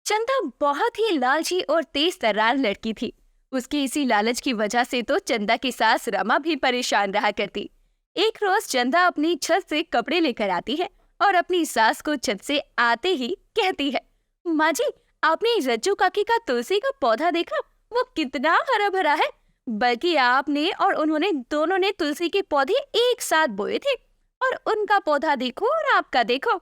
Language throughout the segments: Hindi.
चंदा बहुत ही लालची और तेज तर्रार लड़की थी। उसकी इसी लालच की वजह से तो चंदा की सास रमा भी परेशान रहा करती। एक रोज चंदा अपनी छत से कपड़े लेकर आती है और अपनी सास को छत से आते ही कहती है, माँ जी, आपने रज्जू काकी का तुलसी का पौधा देखा? वो कितना हरा भरा है। बल्कि आपने और उन्होंने दोनों ने तुलसी के पौधे एक साथ बोए थे। और उनका पौधा देखो और आपका देखो।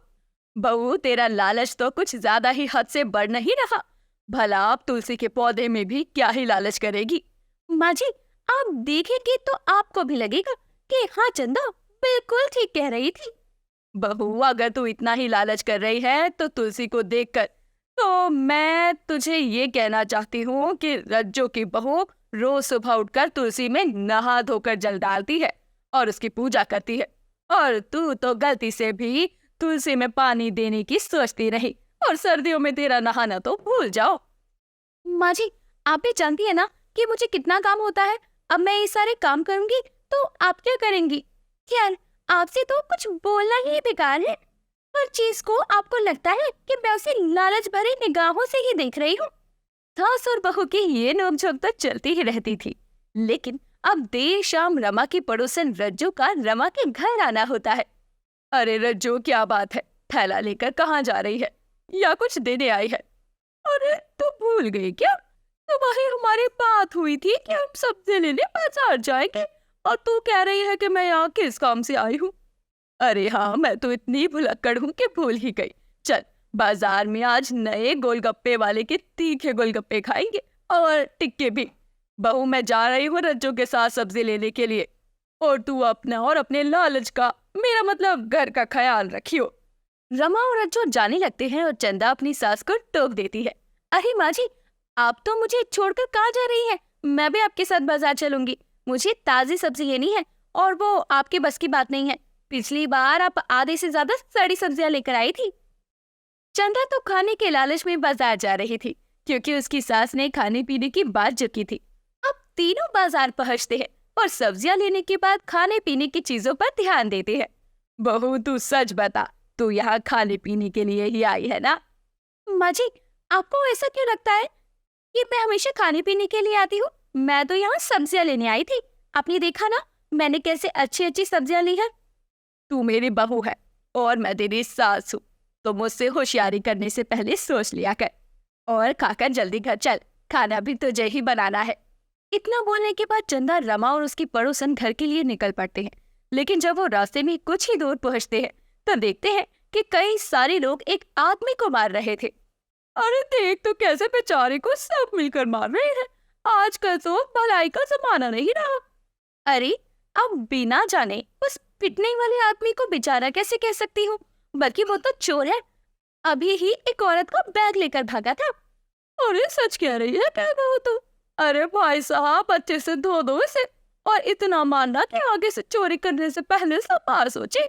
बहू, तेरा लालच तो कुछ ज्यादा ही हद से बढ़ नहीं रहा? भला आप तुलसी के पौधे में भी क्या ही लालच करेगी। माँ जी, आप देखेंगे तो आपको भी लगेगा कि हाँ, चंदा बिल्कुल ठीक कह रही थी। बहू, अगर तू इतना ही लालच कर रही है तो तुलसी को देखकर तो मैं तुझे ये कहना चाहती हूँ कि रज्जो की बहू रोज सुबह उठकर तुलसी में नहा धोकर जल डालती है और उसकी पूजा करती है। और तू तो गलती से भी तुलसी में पानी देने की सोचती रही और सर्दियों में तेरा नहाना तो भूल जाओ। माँ जी, आप भी जानती है ना कि मुझे कितना काम होता है। अब मैं ये सारे काम करूंगी तो आप क्या करेंगी? खैर, आपसे तो कुछ बोलना ही बेकार है। हर चीज को आपको लगता है कि मैं उसे लालच भरी निगाहों से ही देख रही हूँ। सास और बहू की ये नोकझोंक तो चलती ही रहती थी। लेकिन अब देर शाम रमा की पड़ोसन रज्जू का रमा के घर आना होता है। अरे रज्जू, क्या बात है? थैला लेकर कहाँ जा रही है? या कुछ देने आई है? अरे तू भूल गई क्या? सुबह ही हमारी बात हुई थी कि हम सब्जी लेने बाजार जाएंगे और तू कह रही है कि मैं यहाँ किस काम से आई हूँ? अरे हाँ, मैं तो इतनी भुलक्कड़ हूँ कि भूल ही गई। चल, बाजार में आज नए गोलगप्पे वाले के तीखे गोलगप्पे खाएंगे और टिक्के भी। बहू, मैं जा रही हूँ रज्जू के साथ सब्जी लेने के लिए। और तू अपना और अपने लालच का, मेरा मतलब घर का ख्याल रखियो। रमा और रज्जू जाने लगते हैं और चंदा अपनी सास को टोक देती है। अरे माँ जी, आप तो मुझे छोड़कर कहाँ जा रही हैं? मैं भी आपके साथ बाजार चलूंगी। मुझे ताजी सब्जी लेनी है और वो आपके बस की बात नहीं है। पिछली बार आप आधे से ज्यादा सड़ी सब्जियां लेकर आई थी। चंदा तो खाने के लालच में बाजार जा रही थी क्योंकि उसकी सास ने खाने पीने की बात जो की थी। अब तीनों बाजार पहुंचते हैं और सब्जियां लेने के बाद खाने पीने की चीजों पर ध्यान देते हैं। बहू, तू सच बता, तू यहाँ खाने पीने के लिए ही आई है ना? माँ जी, आपको ऐसा क्यों लगता है कि मैं हमेशा खाने पीने के लिए आती हूँ? मैं तो यहाँ सब्जियां लेने आई थी। आपने देखा ना मैंने कैसे अच्छी अच्छी सब्जियां ली है। तू मेरी बहू है और मैं तेरी सास हूँ, तो मुझसे होशियारी करने से पहले सोच लिया कर। और खाकर जल्दी घर चल, खाना भी तुझे ही बनाना है। इतना बोलने के बाद चंदा, रमा और उसकी पड़ोसन घर के लिए निकल पड़ते हैं। लेकिन जब वो रास्ते में कुछ ही दूर पहुंचते हैं तो देखते हैं कि कई सारे लोग एक आदमी को मार रहे थे। अरे देख तो कैसे बेचारे को सब मिलकर मार रहे हैं। आजकल तो भलाई का जमाना नहीं रहा। अरे, अब बिना जाने उस पिटने वाले आदमी को बेचारा कैसे कह सकती हूँ? बल्कि वो तो चोर है। अभी ही एक औरत को बैग लेकर भागा था। अरे सच कह रही है क्या कहूँ तो? अरे भाई साहब, अच्छे से धो दो इसे और इतना मानना कि आगे से चोरी करने से पहले सब बार सोचे।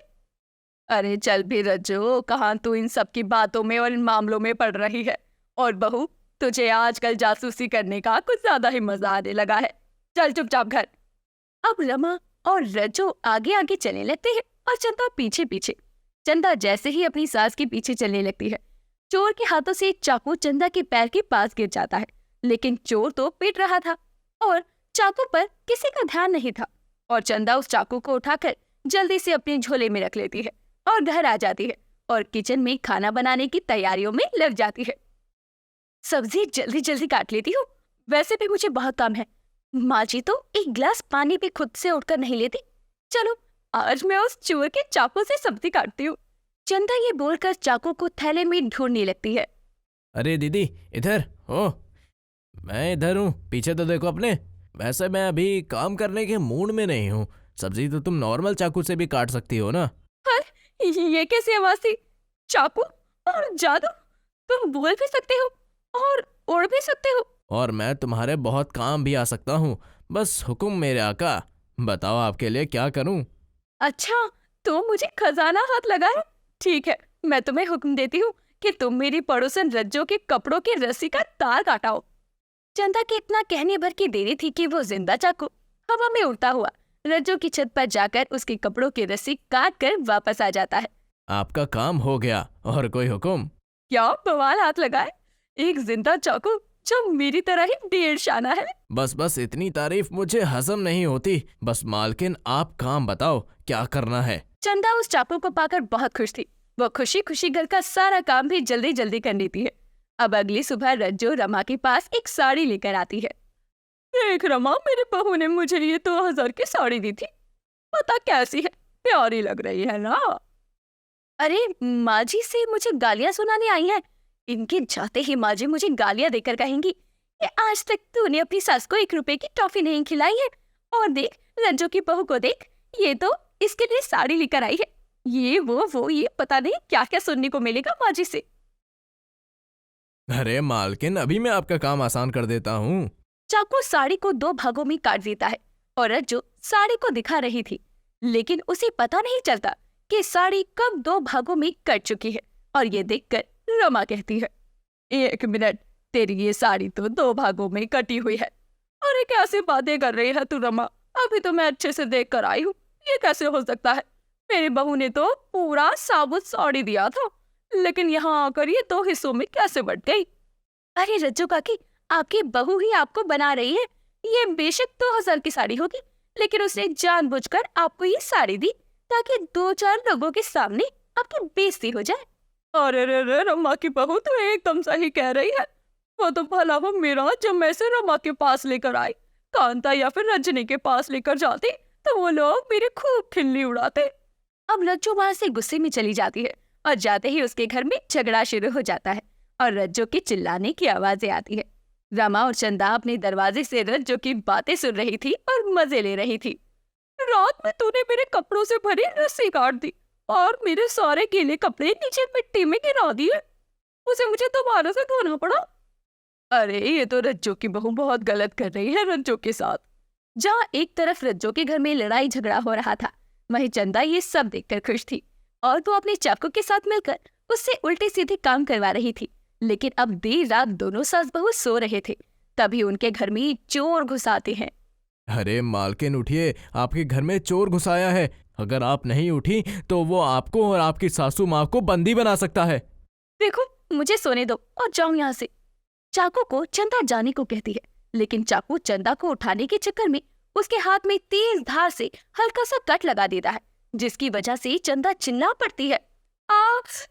अरे चल भी रज्जो, कहाँ तू इन सब की बातों में और इन मामलों में पड़ रही है? और बहू, तुझे आजकल जासूसी करने का कुछ ज्यादा ही मजा आने लगा है। चल चुपचाप घर। अब रमा और रज्जो आगे आगे चलने लगते हैं और चंदा पीछे पीछे। चंदा जैसे ही अपनी सास के पीछे चलने लगती है, चोर के हाथों से एक चाकू चंदा के पैर के पास गिर जाता है। लेकिन चोर तो पीट रहा था और चाकू पर किसी का ध्यान नहीं था। और चंदा उस चाकू को उठाकर जल्दी से अपने झोले में रख लेती है और घर आ जाती है और किचन में खाना बनाने की तैयारियों में लग जाती है। सब्जी जल्दी जल्दी काट लेती हूँ, वैसे भी मुझे बहुत काम है। माँ जी तो एक गिलास पानी भी खुद से उठकर नहीं लेती। चलो, आज मैं उस चोर के चाकू से सब्जी काटती हूँ। चंदा ये बोलकर चाकू को थैले में ढूंढने लगती है। अरे दीदी, इधर हो। मैं इधर हूँ, पीछे तो देखो अपने। वैसे मैं अभी काम करने के मूड में नहीं हूँ। सब्जी तो तुम नॉर्मल चाकू से भी काट सकती हो ना। पर ये कैसी आवाज थी? चाकू और जादू? तुम बोल भी सकते हो और उड़ भी सकते हो। और मैं तुम्हारे बहुत काम भी आ सकता हूँ। बस हुक्म मेरे आका। बताओ आपके लिए क्या करूँ। अच्छा, तो मुझे खजाना हाथ लगा है। ठीक है, मैं तुम्हें हुक्म देती हूँ कि तुम मेरी पड़ोसन रज्जो के कपड़ों की रस्सी का तार काटाओ। चंदा के इतना कहने भर की देरी थी कि वो जिंदा चाकू हवा में उड़ता हुआ रज्जो की छत पर जाकर उसके कपड़ों की रस्सी काट कर वापस आ जाता है। आपका काम हो गया। और कोई हुक्म? क्या बवाल हाथ लगा है? एक जिंदा चाकू जो मेरी तरह ही ढेर शाना है। बस बस इतनी तारीफ मुझे हजम नहीं होती। बस मालकिन आप काम बताओ क्या करना है। चंदा उस चाकू को पाकर बहुत खुश थी। वो खुशी खुशी घर का सारा काम भी जल्दी जल्दी कर लेती है। अब अगली सुबह रज्जो रमा के पास एक साड़ी लेकर आती है। देख रमा, मेरी बहू ने मुझे ये 2000 की साड़ी दी थी, पता कैसी है, प्यारी लग रही है ना। अरे माँ जी से मुझे गालियां सुनाने आई हैं। इनके जाते ही माँ जी मुझे गालियां देकर कहेंगी कि आज तक तूने अपनी सास को 1 रुपए की टॉफी नहीं खिलाई है। और देख रज्जो की बहू को देख, ये तो इसके लिए साड़ी लेकर आई है। ये वो ये पता नहीं क्या क्या सुनने को मिलेगा माँ जी से। अरे मालकिन, अभी मैं आपका काम आसान कर देता हूँ। चाकू साड़ी को 2 भागों में काट देता है और रज्जो साड़ी को दिखा रही थी, लेकिन उसे पता नहीं चलता कि साड़ी कब 2 भागों में कट चुकी है। और ये देखकर रमा कहती है, 1 मिनट, तेरी ये साड़ी तो 2 भागों में कटी हुई है। अरे कैसे बातें कर रही है तू रमा, अभी तो मैं अच्छे से देख कर आई हूँ, ये कैसे हो सकता है। मेरी बहू ने तो पूरा साबुत साड़ी दिया था, लेकिन यहाँ आकर ये 2 हिस्सों में कैसे बट गई। अरे रज्जो काकी, आपकी बहू ही आपको बना रही है। ये बेशक 2000 की साड़ी होगी, लेकिन उसने जानबूझकर आपको ये साड़ी दी ताकि 2-4 लोगों के सामने आपकी बेइज्जती हो जाए। अरे रे रे, रमा की बहू तो एकदम सही कह रही है। वो तो भला वो मेरा जब मैं से रमा के पास लेकर आई, कांता या फिर रजनी के पास लेकर जाती तो वो लोग मेरे खूब खिल्ली उड़ाते। अब रज्जो वहां से गुस्से में चली जाती है और जाते ही उसके घर में झगड़ा शुरू हो जाता है और रज्जो के चिल्लाने की आवाजें आती है। रमा और चंदा अपने दरवाजे से रज्जो की बातें सुन रही थी और मजे ले रही थी। रात में तूने मेरे कपड़ों से भरी रस्सी काट दी और मेरे सारे गीले कपड़े नीचे मिट्टी में गिरा दिए, उसे मुझे दोबारा से धोना पड़ा। अरे ये तो रज्जो की बहू बहुत गलत कर रही है रज्जो के साथ। जहाँ एक तरफ रज्जो के घर में लड़ाई झगड़ा हो रहा था, वहीं चंदा ये सब देखकर खुश थी और वो अपने चाकू के साथ मिलकर उससे उल्टे सीधे काम करवा रही थी। लेकिन अब देर रात दोनों सास बहू सो रहे थे, तभी उनके घर में चोर घुस आते हैं। अरे मालकिन उठिए, आपके घर में चोर घुस आया है। अगर आप नहीं उठी तो वो आपको और आपकी सासू माँ को बंदी बना सकता है। देखो, मुझे सोने दो और जाओ यहाँ से। चाकू को चंदा जाने को कहती है, लेकिन चाकू चंदा को उठाने के चक्कर में उसके हाथ में तेज धार से हल्का सा कट लगा देता है, जिसकी वजह से चंदा चिल्ला पड़ती है।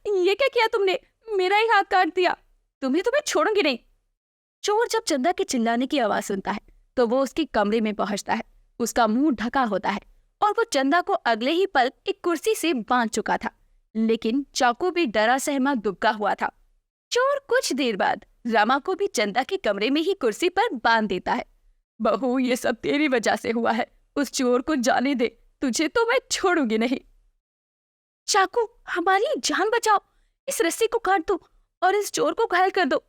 ये क्या किया तुमने, मेरा ही हाथ काट दिया, तुम्हें तो मैं छोड़ूंगी नहीं। चोर जब चंदा के चिल्लाने की आवाज सुनता है तो वो उसके कमरे में पहुंचता है। उसका मुंह ढका होता है और वो चंदा को अगले ही पल एक कुर्सी से बांध चुका था, लेकिन चाकू भी डरा सहमा दुबका हुआ था। चोर कुछ देर बाद रमा को भी चंदा के कमरे में ही कुर्सी पर बांध देता है। बहू, ये सब तेरी वजह से हुआ है, उस चोर को जाने दे, तुझे तो मैं छोड़ूंगी नहीं। चाकू, हमारी जान बचाओ, इस रस्सी को काट दो और इस चोर को घायल कर दो।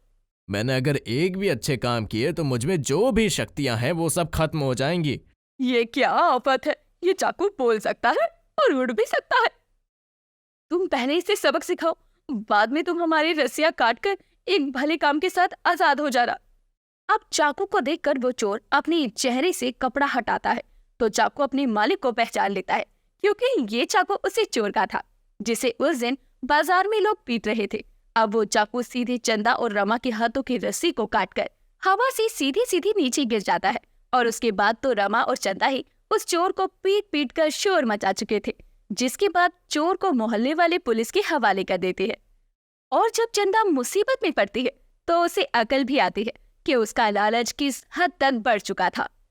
मैंने अगर एक भी अच्छे काम किए तो मुझ में जो भी शक्तियां हैं वो सब खत्म हो जाएंगी। ये क्या आफत है, ये चाकू बोल सकता है और उड़ भी सकता है। तुम पहले इसे सबक सिखाओ, बाद में तुम हमारी रस्सियां काटकर एक भले काम के साथ आजाद हो जाना। अब चाकू को देखकर वो चोर अपने चेहरे से कपड़ा हटाता है तो चाकू अपने मालिक को पहचान लेता है, क्योंकि ये चाकू उसी चोर का था जिसे उस दिन बाजार में लोग पीट रहे थे। अब वो चाकू सीधे चंदा और रमा के हाथों की रस्सी को काटकर हवा से सीधी सीधी नीचे गिर जाता है और उसके बाद तो रमा और चंदा ही उस चोर को पीट पीट कर शोर मचा चुके थे, जिसके बाद चोर को मोहल्ले वाले पुलिस के हवाले कर देते हैं। और जब चंदा मुसीबत में पड़ती है तो उसे अकल भी आती है कि उसका लालच किस हद तक बढ़ चुका था।